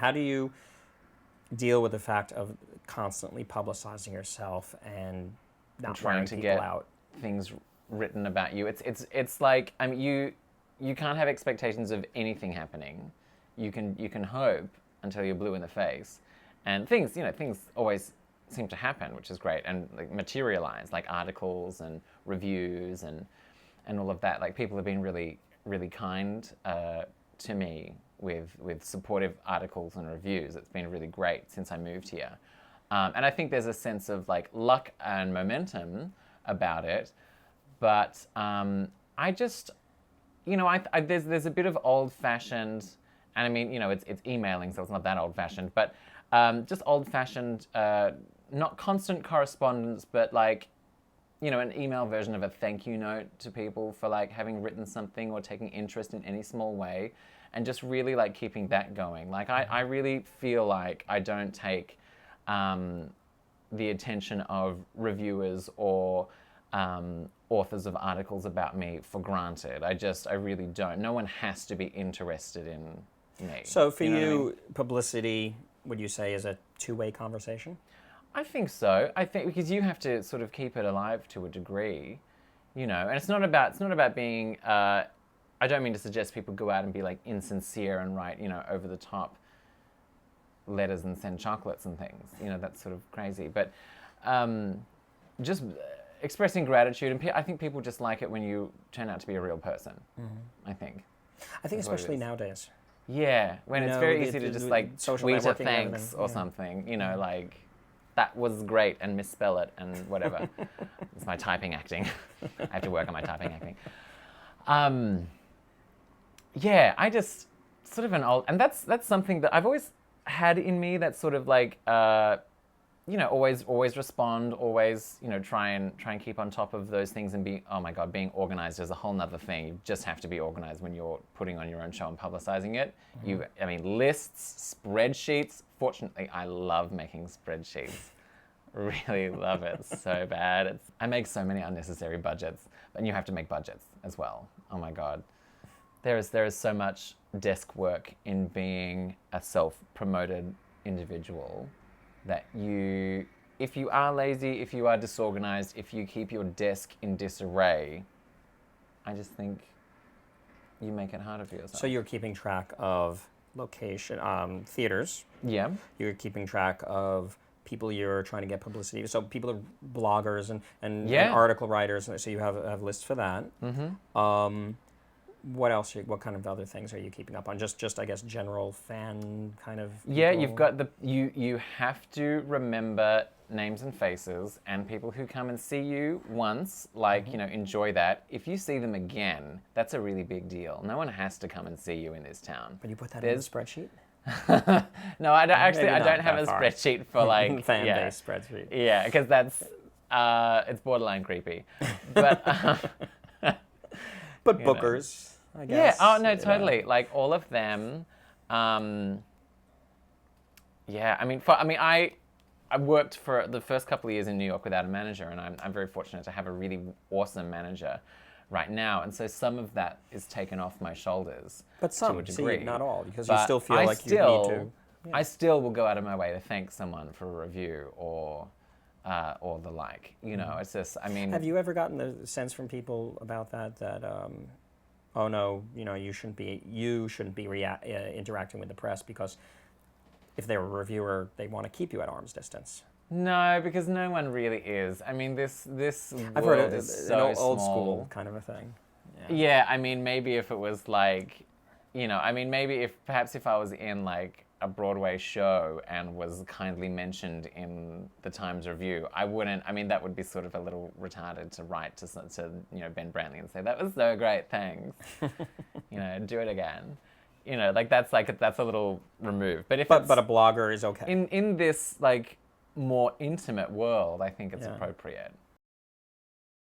How do you deal with the fact of constantly publicizing yourself and not trying to people get out? things written about you? It's like, I mean, you can't have expectations of anything happening. You can hope until you're blue in the face, and things always seem to happen, which is great, and like materialize, like articles and reviews and all of that. Like people have been really, really kind to me with supportive articles and reviews. It's been really great since I moved here. And I think there's a sense of like luck and momentum about it. But I just, there's a bit of old-fashioned, and I mean, it's emailing, so it's not that old-fashioned, but just old-fashioned, not constant correspondence, but like, an email version of a thank you note to people for like having written something or taking interest in any small way, and just really like keeping that going. Like I really feel like I don't take the attention of reviewers or authors of articles about me for granted. I really don't. No one has to be interested in me. So for know what I you, mean? publicity, would you say, is a two-way conversation? I think so. I think because you have to sort of keep it alive to a degree, and it's not about being. I don't mean to suggest people go out and be like insincere and write, over the top letters and send chocolates and things. That's sort of crazy. But just expressing gratitude, and I think people just like it when you turn out to be a real person. Mm-hmm. I think especially nowadays. Yeah, when it's very easy to just like tweet a thanks or something. Like. That was great, and misspell it, and whatever. It's my typing acting. I have to work on my typing acting. Yeah, I just sort of and that's something that I've always had in me. That's sort of like, always respond, always, try and keep on top of those things and be. Oh my God, being organized is a whole nother thing. You just have to be organized when you're putting on your own show and publicizing it. Mm-hmm. Lists, spreadsheets. Fortunately, I love making spreadsheets. Really love it so bad. I make so many unnecessary budgets, and you have to make budgets as well. Oh my God. There is so much desk work in being a self-promoted individual that if you are lazy, if you are disorganized, if you keep your desk in disarray, I just think you make it harder for yourself. So you're keeping track of location, theaters. Yeah. You're keeping track of people you're trying to get publicity. So people are bloggers and article writers, so you have lists for that. Mm-hmm. What else? What kind of other things are you keeping up on? Just I guess general fan kind of. Yeah, people? you've got you have to remember names and faces and people who come and see you once, like, enjoy that. If you see them again, that's a really big deal. No one has to come and see you in this town. But you put that in the spreadsheet? No, I don't have a spreadsheet for like fan-based spreadsheet. Yeah, because that's it's borderline creepy. But but bookers, I guess. Yeah. Oh no, totally. Like all of them. Yeah. I worked for the first couple of years in New York without a manager, and I'm very fortunate to have a really awesome manager right now, and so some of that is taken off my shoulders. But some, to a degree. See, not all, because you still feel like you need to. Yeah. I still will go out of my way to thank someone for a review or the like. It's just, Have you ever gotten the sense from people about that oh no, you shouldn't be interacting with the press because if they're a reviewer, they want to keep you at arm's distance? No, because no one really is. This I've world heard is so an old small. school kind of a thing. Yeah, maybe if it was like, maybe if I was in like a Broadway show and was kindly mentioned in the Times Review, I wouldn't. That would be sort of a little retarded to write to Ben Brantley and say that was so great, thanks. Do it again. That's a little removed. But but a blogger is okay. In this like more intimate world, I think it's appropriate.